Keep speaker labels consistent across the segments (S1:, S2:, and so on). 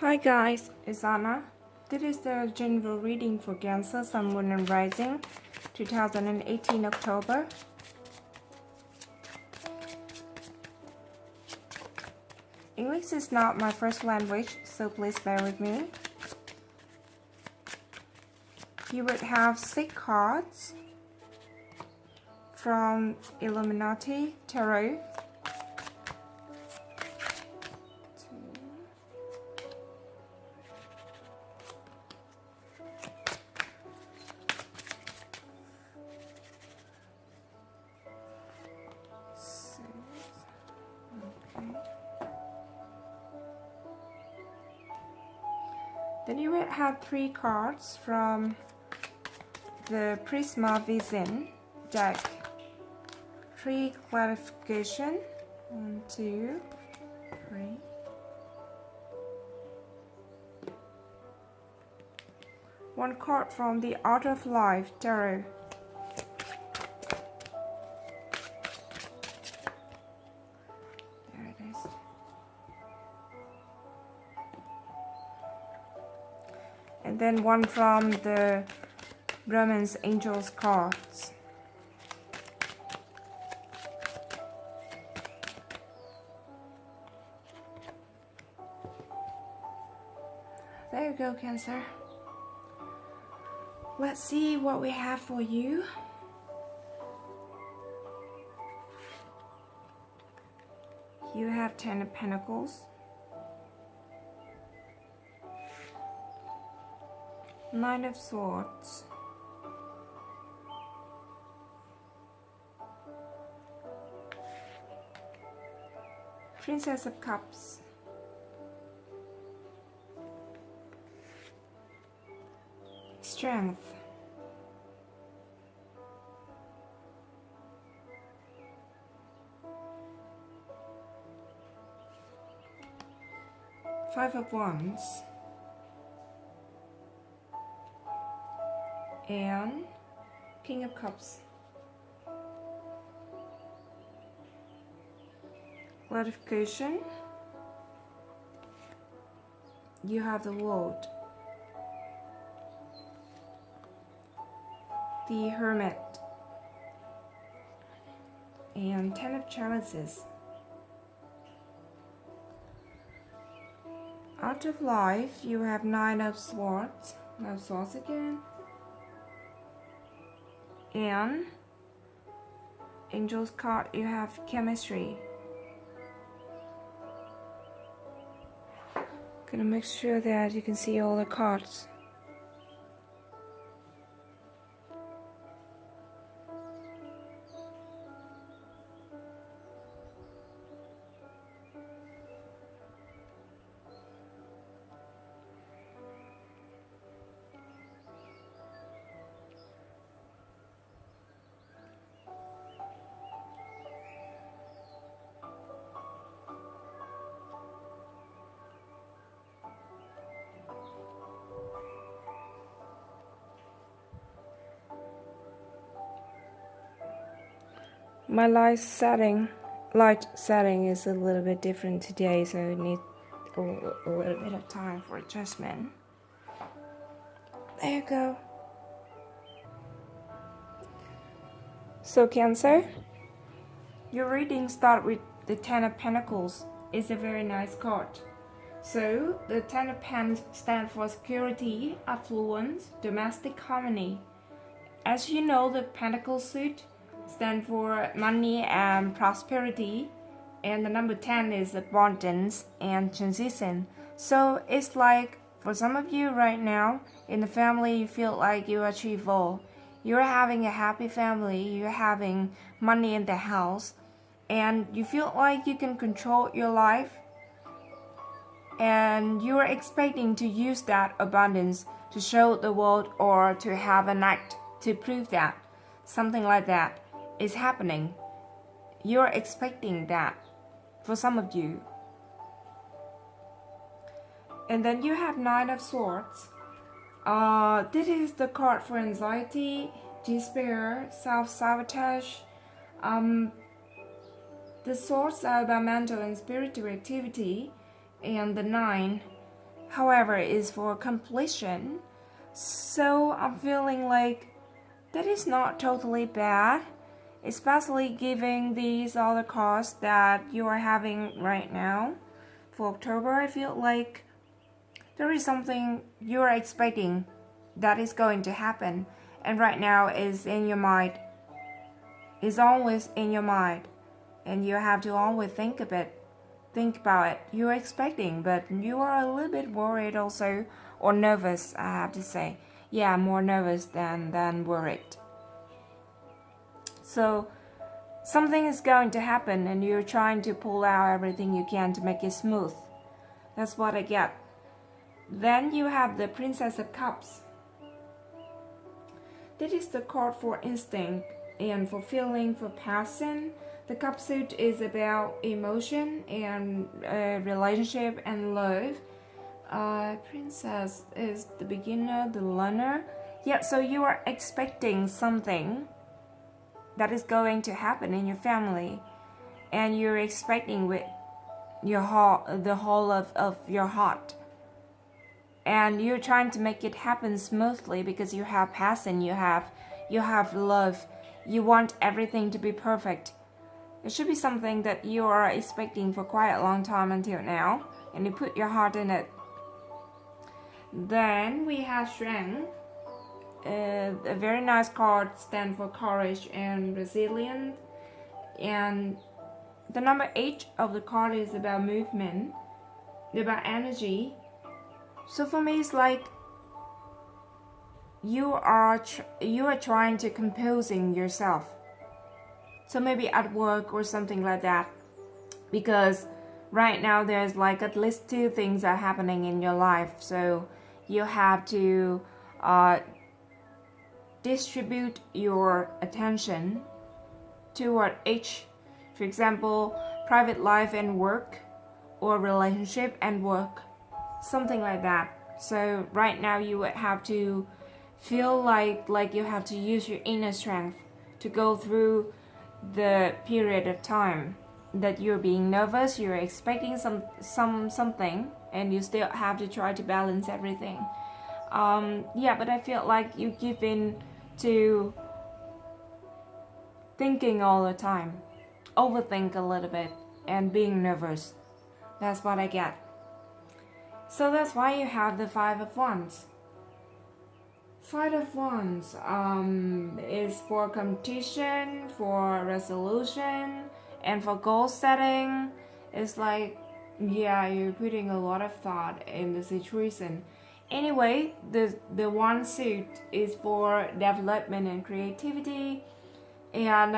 S1: Hi guys, it's Anna. This is the general reading for Cancer, Sun, Moon and Rising, 2018 October. English is not my first language, so please bear with me. You would have 6 cards from Illuminati Tarot. Then you will have 3 cards from the Prisma Vision deck. 3 clarification. 1, 2, 3. One card from the Art of Life Tarot. There it is. And then one from the Romance Angels cards. There you go, Cancer. Let's see what we have for you. You have 10 of Pentacles, 9 of Swords, Princess of Cups, Strength, Five of Wands, and King of Cups. Clarification. You have the World, the Hermit, and 10 of Chalices. Art of Life, you have 9 of Swords, 9 of Swords again, and Angel's card, you have Chemistry. Gonna make sure that you can see all the cards. My light setting is a little bit different today, so I need a little bit of time for adjustment. There you go. So Cancer, your reading starts with the 10 of Pentacles. It's a very nice card. So the 10 of Pentacles stands for security, affluence, domestic harmony. As you know, the Pentacle suit stands for money and prosperity, and the number 10 is abundance and transition. So it's like for some of you right now in the family, you feel like you achieve all. You're having a happy family, you're having money in the house, and you feel like you can control your life, and you're expecting to use that abundance to show the world or to have an act to prove that something like that is happening. You're expecting that for some of you. And then you have 9 of Swords. This is the card for anxiety, despair, self-sabotage. The Swords are about mental and spiritual activity, and the 9 however, is for completion. So I'm feeling like that is not totally bad, especially given these other cards that you are having right now. For October, I feel like there is something you are expecting that is going to happen, and right now is in your mind. Is always in your mind, and you have to always think about it. You're expecting, but you are a little bit worried also, or nervous, I have to say. Yeah, more nervous than worried. So something is going to happen, and you're trying to pull out everything you can to make it smooth. That's what I get. Then you have the Princess of Cups. This is the card for instinct and for feeling, for passion. The cup suit is about emotion and relationship and love. Princess is the beginner, the learner. Yeah, so you are expecting something that is going to happen in your family, and you're expecting with your heart, the whole of your heart, and you're trying to make it happen smoothly because you have passion, you have love, you want everything to be perfect. It should be something that you are expecting for quite a long time until now, and you put your heart in it. Then we have Strength. A very nice card, stands for courage and resilience. And the number 8 of the card is about movement, about energy. So for me, it's like you are trying to composing yourself. So maybe at work or something like that, because right now there's like at least 2 things are happening in your life. So you have to distribute your attention toward each. For example, private life and work, or relationship and work, something like that. So right now you would have to feel like you have to use your inner strength to go through the period of time that you're being nervous, you're expecting something, and you still have to try to balance everything. Yeah, but I feel like you give in to thinking all the time, overthink a little bit, and being nervous. That's what I get. So that's why you have the 5 of Wands. 5 of Wands is for competition, for resolution, and for goal setting. It's like, yeah, you're putting a lot of thought in the situation. Anyway, the one suit is for development and creativity. And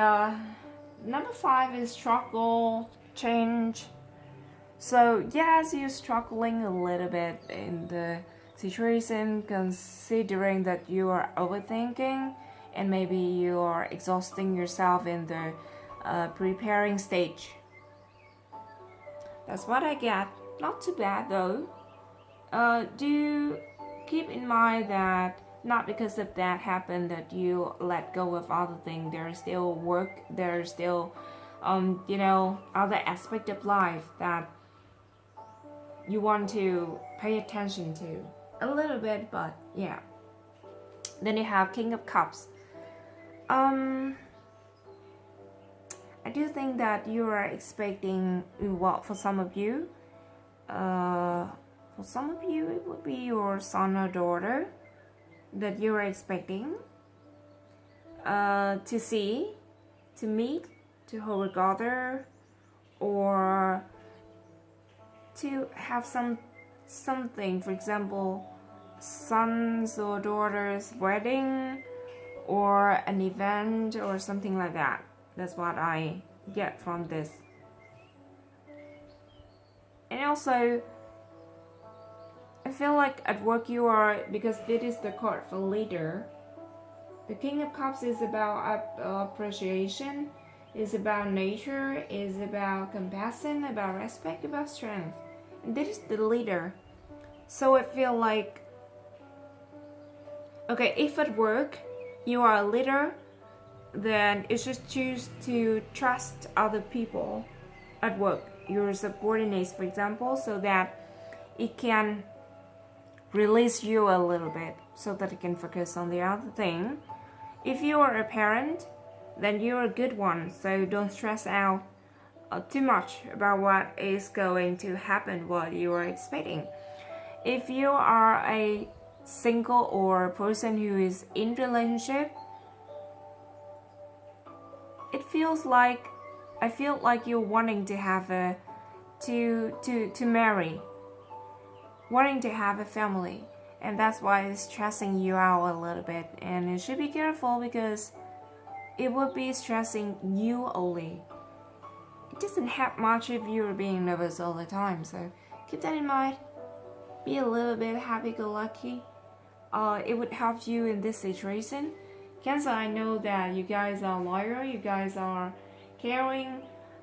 S1: number 5 is struggle, change. So yes, you're struggling a little bit in the situation, considering that you are overthinking, and maybe you are exhausting yourself in the preparing stage. That's what I get. Not too bad though. Do keep in mind that not because of that happened that you let go of other things. There's still work, there's still other aspect of life that you want to pay attention to a little bit, but yeah. Then you have King of Cups. I do think that you are expecting, well, for some of you, it would be your son or daughter that you are expecting to see, to meet, to hold together, or to have something, for example, son's or daughter's wedding, or an event, or something like that. That's what I get from this. And also, I feel like at work you are, because this is the card for leader. The King of Cups is about appreciation, is about nature, is about compassion, about respect, about strength. And this is the leader. So I feel like, okay, if at work you are a leader, then you should choose to trust other people at work, your subordinates, for example, so that it can release you a little bit so that you can focus on the other thing. If you are a parent, then you're a good one, so don't stress out too much about what is going to happen, what you are expecting. If you are a single or a person who is in relationship, I feel like you're wanting to have to marry, wanting to have a family, and that's why it's stressing you out a little bit. And you should be careful because it will be stressing you only. It doesn't help much if you're being nervous all the time, so keep that in mind. Be a little bit happy-go-lucky. It would help you in this situation. Cancer, I know that you guys are loyal, you guys are caring,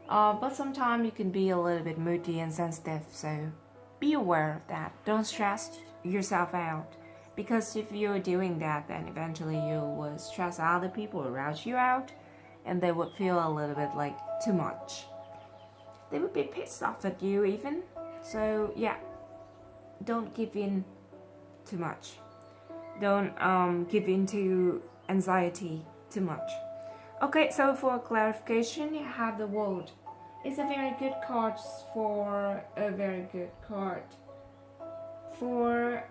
S1: but sometimes you can be a little bit moody and sensitive, so be aware of that. Don't stress yourself out, because if you're doing that, then eventually you will stress other people around you out, and they would feel a little bit like too much. They would be pissed off at you even. So yeah, don't give in too much. Don't give in to anxiety too much. Okay, so for clarification, you have the World. It's a very good card for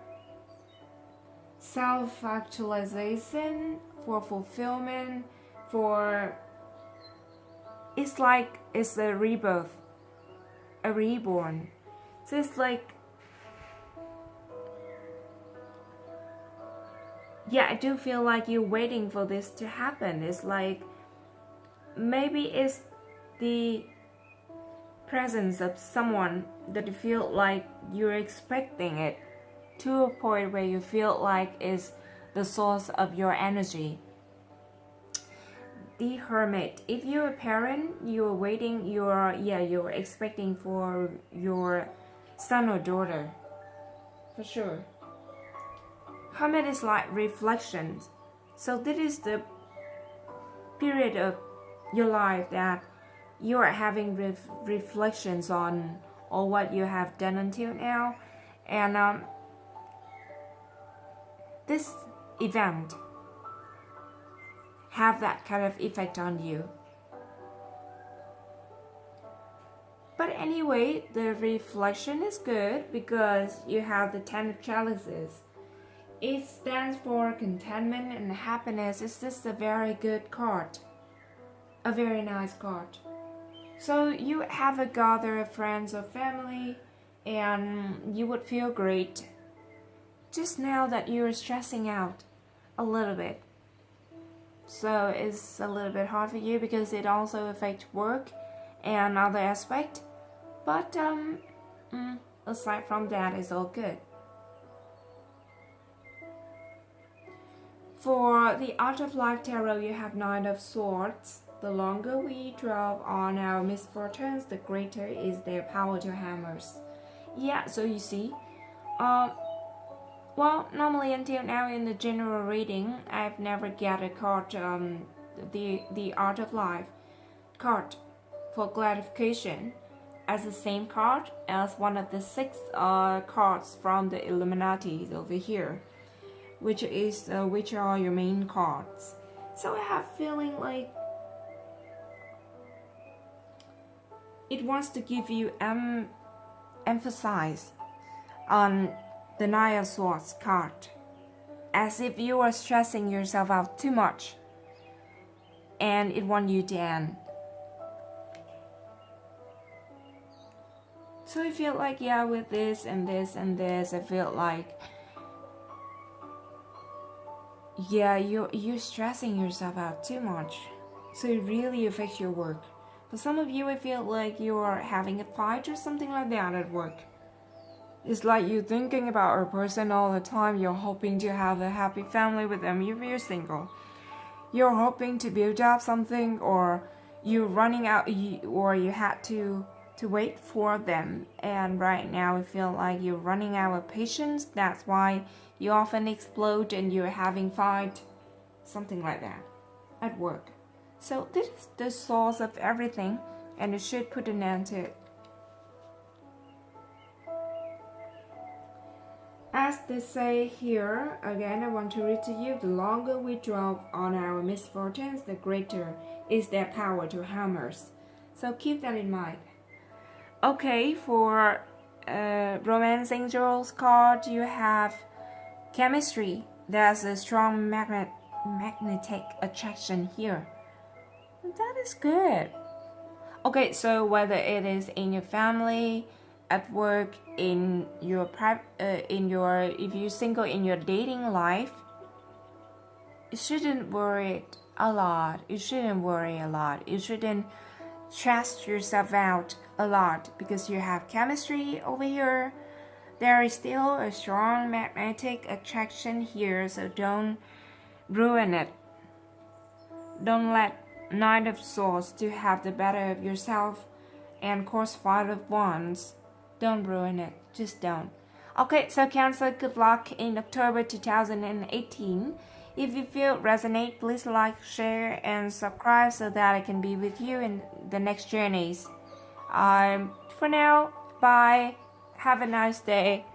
S1: self-actualization, for fulfillment, for it's like it's a rebirth, a reborn. So it's like, yeah, I do feel like you're waiting for this to happen. It's like maybe it's the presence of someone that you feel like you're expecting it, to a point where you feel like is the source of your energy. The Hermit. If you're a parent, you're waiting, you're expecting for your son or daughter, for sure. Hermit is like reflections. So this is the period of your life that you are having reflections on all what you have done until now, and this event have that kind of effect on you. But anyway, the reflection is good because you have the 10 of chalices. It stands for contentment and happiness. It's just a very good card, a very nice card. So you have a gather of friends or family, and you would feel great. Just now that you're stressing out a little bit, so it's a little bit hard for you because it also affects work and other aspect. But aside from that, it's all good. For the Art of Life Tarot, you have 9 of Swords. The longer we dwell on our misfortunes, the greater is their power to harm us. Yeah, so you see, well, normally until now in the general reading, I've never get a card, the Art of Life card for clarification as the same card as one of the 6 cards from the Illuminati over here, which are your main cards. So I have feeling like it wants to give you emphasize on the 9 of Swords card, as if you are stressing yourself out too much, and it wants you to end. So I feel like, yeah, with this and this and this, I feel like, yeah, you're stressing yourself out too much. So it really affects your work. For some of you, I feel like you are having a fight or something like that at work. It's like you're thinking about a person all the time. You're hoping to have a happy family with them if you're single. You're hoping to build up something, or you're running out, or you had to wait for them. And right now, I feel like you're running out of patience. That's why you often explode and you're having fight, something like that, at work. So this is the source of everything, and you should put an end to it. As they say here, again I want to read to you, the longer we dwell on our misfortunes, the greater is their power to harm us. So keep that in mind. Okay, for Romance Angels card, you have chemistry. There's a strong magnetic attraction here. That is good. Okay, so whether it is in your family, at work, in your if you're single, in your dating life, you shouldn't worry a lot. You shouldn't worry a lot. You shouldn't stress yourself out a lot because you have chemistry over here. There is still a strong magnetic attraction here, so don't ruin it. Don't let Nine of Swords to have the better of yourself and cause Five of Wands. Don't ruin it. Just don't. Okay, so Cancer, good luck in October 2018. If you feel resonate, please like, share, and subscribe so that I can be with you in the next journeys. For now, bye. Have a nice day.